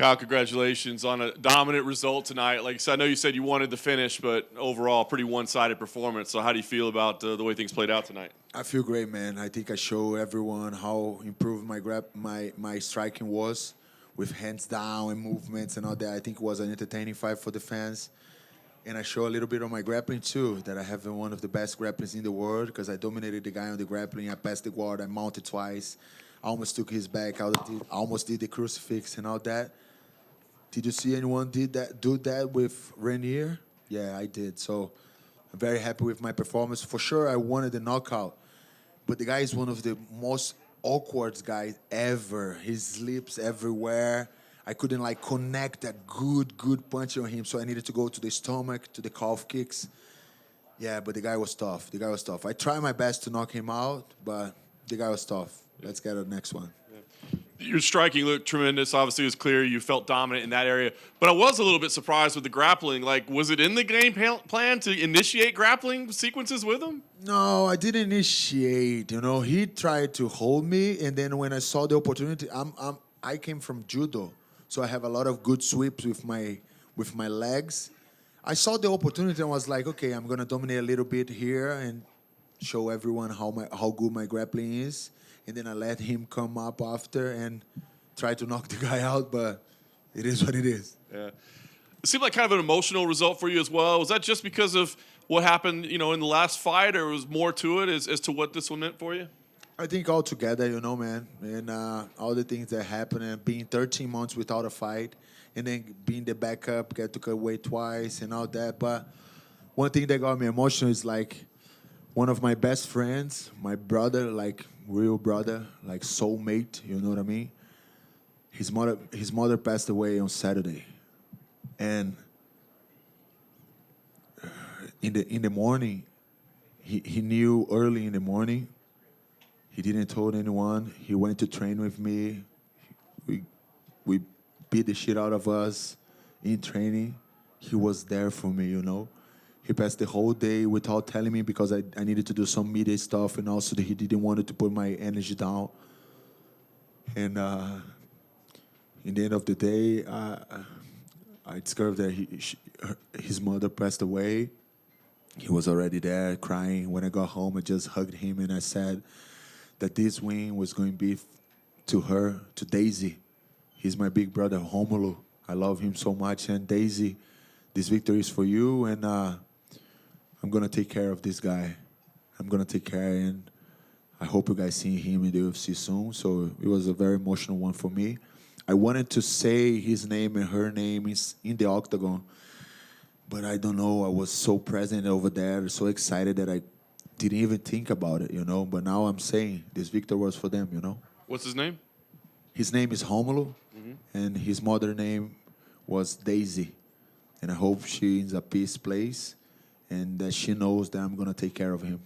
Kyle, congratulations on a dominant result tonight. Like I said, I know you said you wanted the finish, but overall, pretty one-sided performance. So how do you feel about the way things played out tonight? I feel great, man. I think I show everyone how improved my striking was with hands down and movements and all that. I think it was an entertaining fight for the fans. And I show a little bit on my grappling, too, that I have one of the best grapplings in the world because I dominated the guy on the grappling. I passed the guard. I mounted twice. I almost took his back. I almost did the crucifix and all that. Did you see anyone do that with Reiner? Yeah, I did. So I'm very happy with my performance. For sure, I wanted the knockout. But the guy is one of the most awkward guys ever. His slips everywhere. I couldn't connect that good punch on him, so I needed to go to the stomach, to the calf kicks. Yeah, but the guy was tough. I tried my best to knock him out, but the guy was tough. Let's get to the next one. Your striking looked tremendous. Obviously, it was clear you felt dominant in that area. But I was a little bit surprised with the grappling. Was it in the game plan to initiate grappling sequences with him? No, I didn't initiate. He tried to hold me, and then when I saw the opportunity, I came from judo. So I have a lot of good sweeps with my legs. I saw the opportunity and was like, okay, I'm gonna dominate a little bit here and show everyone how good my grappling is. And then I let him come up after and try to knock the guy out, but it is what it is. Yeah. It seemed like kind of an emotional result for you as well. Was that just because of what happened, in the last fight, or was more to it as to what this one meant for you? I think all together, man, and all the things that happened, and being 13 months without a fight, and then being the backup, get to cut weight twice and all that. But one thing that got me emotional is one of my best friends, my brother, real brother, soulmate, you know what I mean? His mother passed away on Saturday, and in the morning, he knew early in the morning. He didn't tell anyone. He went to train with me. We beat the shit out of us in training. He was there for me, He passed the whole day without telling me because I needed to do some media stuff, and also he didn't want to put my energy down. And in the end of the day, I discovered that his mother passed away. He was already there crying. When I got home, I just hugged him and I said that this win was going to be to her, to Daisy. He's my big brother, Romulo. I love him so much. And Daisy, this victory is for you, and I'm going to take care of this guy. I'm going to take care, and I hope you guys see him in the UFC soon. So it was a very emotional one for me. I wanted to say his name and her name in the octagon, but I don't know. I was so present over there, so excited that I didn't even think about it, But now I'm saying this victory was for them, What's his name? His name is Romulo, and his mother's name was Daisy. And I hope she's in a peace place and that she knows that I'm going to take care of him.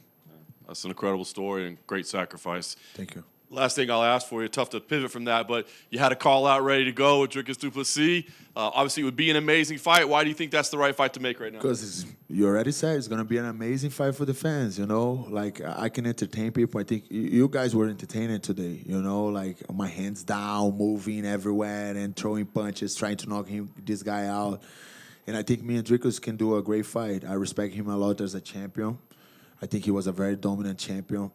That's an incredible story and great sacrifice. Thank you. Last thing I'll ask for you, tough to pivot from that, but you had a call out ready to go with Dricus Du Plessis. Obviously, it would be an amazing fight. Why do you think that's the right fight to make right now? Because you already said it's going to be an amazing fight for the fans, I can entertain people. I think you guys were entertaining today, my hands down, moving everywhere and throwing punches, trying to knock this guy out. And I think me and Dricus can do a great fight. I respect him a lot as a champion. I think he was a very dominant champion.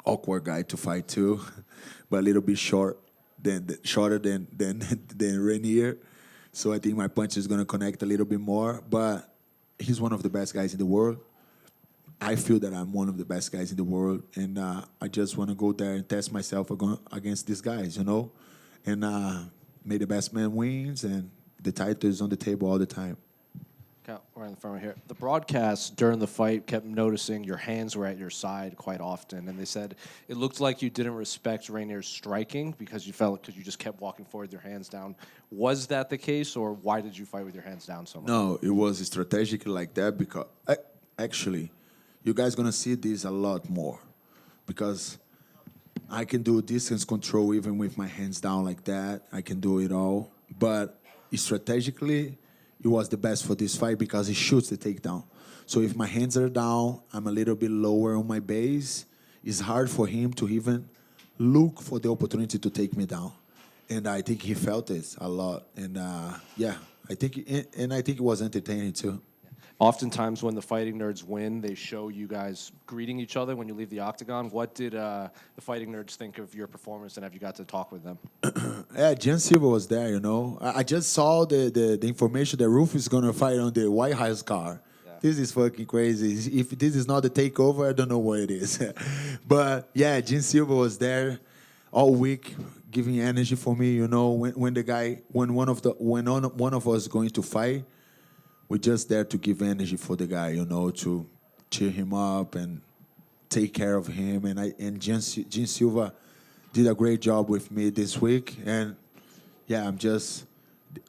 Awkward guy to fight too, but a little bit shorter than Reiner. So I think my punch is gonna connect a little bit more. But he's one of the best guys in the world. I feel that I'm one of the best guys in the world, and I just want to go there and test myself against these guys, And may the best man wins, and the title is on the table all the time. Right in the front right here. The broadcast during the fight kept noticing your hands were at your side quite often, and they said it looked like you didn't respect Reiner's striking because you just kept walking forward with your hands down. Was that the case, or why did you fight with your hands down so much? No, it was strategically like that because actually, you guys gonna see this a lot more because I can do distance control even with my hands down like that. I can do it all, but strategically, it was the best for this fight because he shoots the takedown. So if my hands are down, I'm a little bit lower on my base. It's hard for him to even look for the opportunity to take me down. And I think he felt this a lot. And yeah, I think it was entertaining too. Oftentimes, when the Fighting Nerds win, they show you guys greeting each other when you leave the octagon. What did the Fighting Nerds think of your performance, and have you got to talk with them? Yeah, Jan Silva was there, you know. I just saw the information that Ruffy is going to fight on the White House car. Yeah. This is fucking crazy. If this is not the takeover, I don't know what it is. But yeah, Jan Silva was there all week, giving energy for me. You know, when one of us is going to fight, we're just there to give energy for the guy. You know, to cheer him up and take care of him. And Jan Silva did a great job with me this week. And yeah,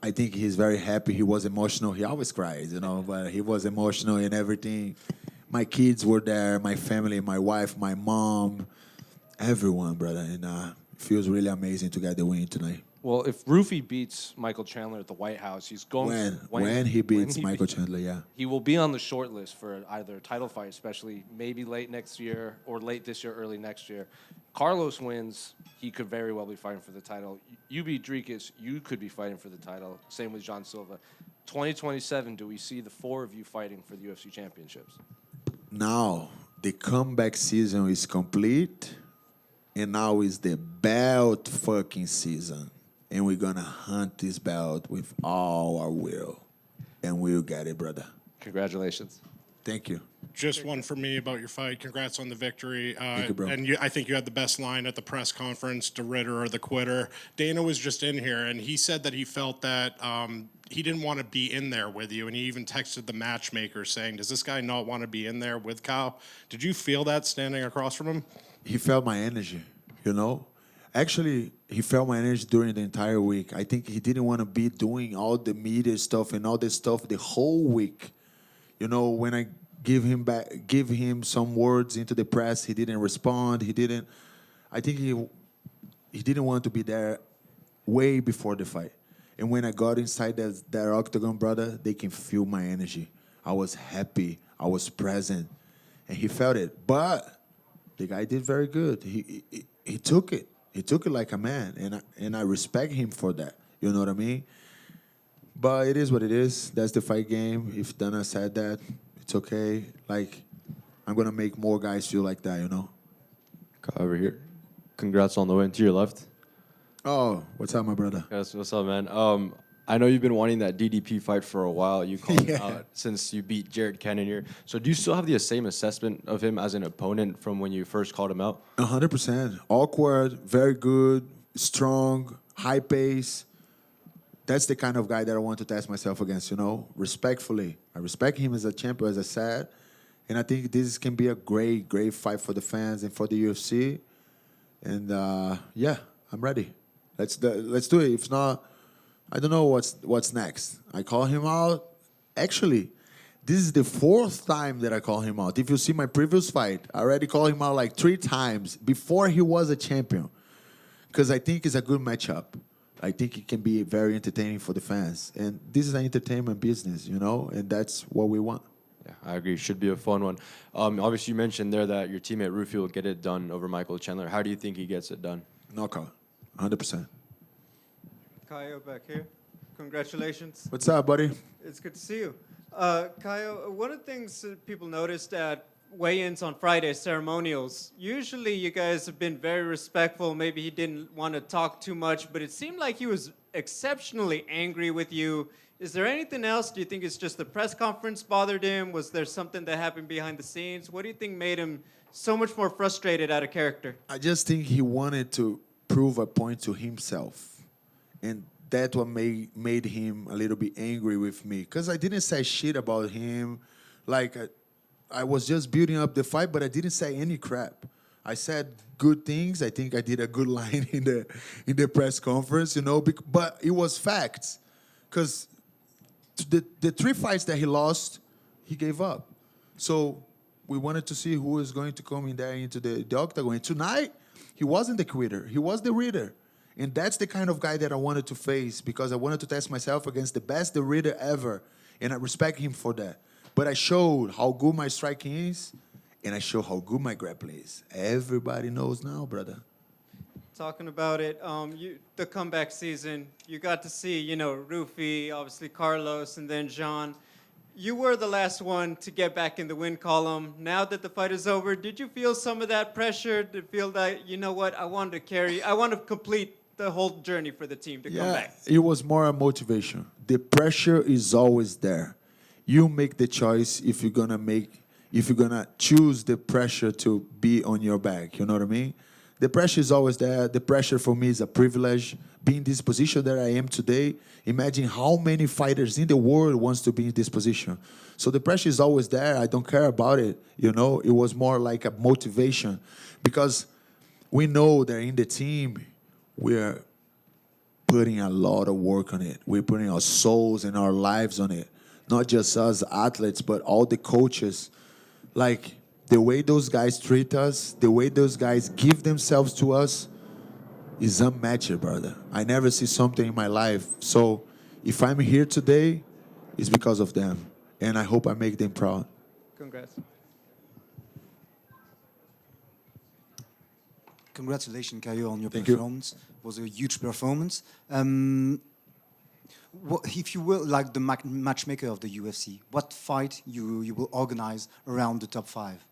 I think he's very happy. He was emotional. He always cries, you know, but he was emotional and everything. My kids were there, my family, my wife, my mom, everyone, brother. And it feels really amazing to get the win tonight. Well, if Ruffy beats Michael Chandler at the White House, he's going when he beats Michael Chandler, yeah. He will be on the short list for either a title fight, especially maybe late next year or late this year, early next year. Carlos wins, he could very well be fighting for the title. You beat Dricus, you could be fighting for the title. Same with John Silva. 2027, do we see the four of you fighting for the UFC championships? Now, the comeback season is complete, and now is the belt fucking season. And we're going to hunt this belt with all our will. And we'll get it, brother. Congratulations. Thank you. Just one for me about your fight. Congrats on the victory. Thank you, bro. And I think you had the best line at the press conference, De Ridder or the quitter. Dana was just in here, and he said that he felt that he didn't want to be in there with you, and he even texted the matchmaker saying, does this guy not want to be in there with Kyle? Did you feel that standing across from him? He felt my energy, you know? Actually, he felt my energy during the entire week. I think he didn't want to be doing all the media stuff and all this stuff the whole week. You know, when I give him some words into the press, he didn't respond. I think he didn't want to be there way before the fight. And when I got inside that octagon, brother, they can feel my energy. I was happy. I was present. And he felt it. But the guy did very good. He took it. He took it like a man, and I respect him for that. You know what I mean? But it is what it is. That's the fight game. If Dana said that, it's okay. Like, I'm going to make more guys feel like that, you know? Over here. Congrats on the win. To your left. Oh, what's up, my brother? Yes, what's up, man? I know you've been wanting that DDP fight for a while. You called him out since you beat Jared Cannonier. So do you still have the same assessment of him as an opponent from when you first called him out? 100%. Awkward, very good, strong, high pace. That's the kind of guy that I want to test myself against, you know, respectfully. I respect him as a champion, as I said. And I think this can be a great, great fight for the fans and for the UFC. And, yeah, I'm ready. Let's do it. If not, I don't know what's next. I call him out. Actually, this is the fourth time that I call him out. If you see my previous fight, I already called him out like 3 times before he was a champion. Because I think it's a good matchup. I think it can be very entertaining for the fans. And this is an entertainment business, you know, and that's what we want. Yeah, I agree. Should be a fun one. Obviously, you mentioned there that your teammate Ruffy will get it done over Michael Chandler. How do you think he gets it done? Knockout, 100%. Caio back here. Congratulations. What's up, buddy? It's good to see you. Caio, one of the things that people noticed at weigh-ins on Friday, ceremonials, usually you guys have been very respectful. Maybe he didn't want to talk too much, but it seemed like he was exceptionally angry with you. Is there anything else? Do you think it's just the press conference bothered him? Was there something that happened behind the scenes? What do you think made him so much more frustrated out of character? I just think he wanted to prove a point to himself. And that's what made him a little bit angry with me. Because I didn't say shit about him. Like, I was just building up the fight, but I didn't say any crap. I said good things. I think I did a good line in the press conference, you know. But it was facts. Because the 3 fights that he lost, he gave up. So we wanted to see who was going to come in there into the octagon. And tonight, he wasn't the quitter. He was the Ridder. And that's the kind of guy that I wanted to face because I wanted to test myself against the best De Ridder ever. And I respect him for that. But I showed how good my striking is, and I showed how good my grappling is. Everybody knows now, brother. talking about it. The comeback season, you got to see, you know, Ruffy, obviously Carlos, and then Jean. You were the last one to get back in the win column. Now that the fight is over, did you feel some of that pressure to feel that, you know what, I want to complete the whole journey for the team to come back? It was more a motivation. The pressure is always there. You make the choice if you're gonna choose the pressure to be on your back. You know what I mean? The pressure is always there. The pressure for me is a privilege. Being in this position that I am today, imagine how many fighters in the world wants to be in this position. So the pressure is always there. I don't care about it. You know, it was more like a motivation because we know that in the team, we're putting a lot of work on it. We're putting our souls and our lives on it. Not just us athletes, but all the coaches. Like, the way those guys treat us, the way those guys give themselves to us is unmatched, brother. I never see something in my life. So if I'm here today, it's because of them. And I hope I make them proud. Congrats. Congratulations, Caio, on your Thank you. performance. It was a huge performance. If you were like the matchmaker of the UFC, what fight you will organize around the top 5?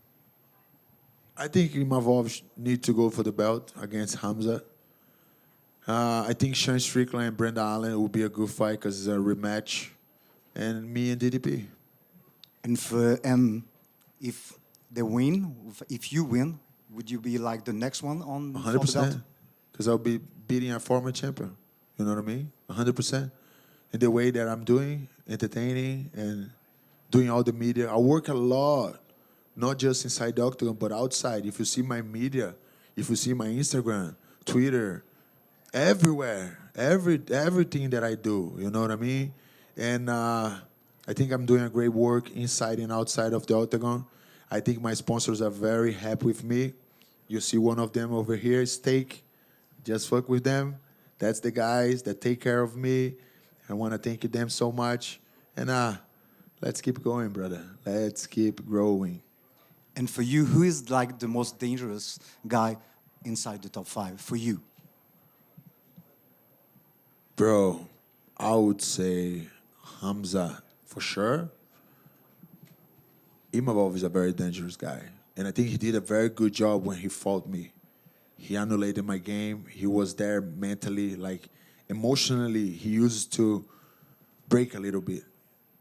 I think Imavov need to go for the belt against Hamza. I think Sean Strickland and Brenda Allen will be a good fight because it's a rematch. And me and DDP. And for if they win, if you win, would you be like the next one on for the belt? 100%. Because I'll be beating a former champion. You know what I mean? 100%. In the way that I'm doing, entertaining and doing all the media. I work a lot, not just inside the octagon, but outside. If you see my media, if you see my Instagram, Twitter, everywhere, everything that I do, you know what I mean? And I think I'm doing a great work inside and outside of the octagon. I think my sponsors are very happy with me. You see one of them over here, Steak. Just fuck with them. That's the guys that take care of me. I want to thank them so much. And let's keep going, brother. Let's keep growing. And for you, who is like the most dangerous guy inside the top 5 for you? Bro, I would say Hamza for sure. Imavov is a very dangerous guy. And I think he did a very good job when he fought me. He annihilated my game. He was there mentally, like emotionally. He used to break a little bit.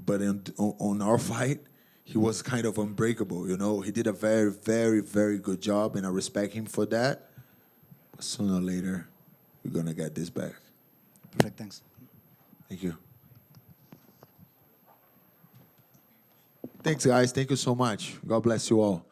But on our fight, he was kind of unbreakable, you know. He did a very, very, very good job, and I respect him for that. But sooner or later, we're going to get this back. Perfect, thanks. Thank you. Thanks, guys. Thank you so much. God bless you all.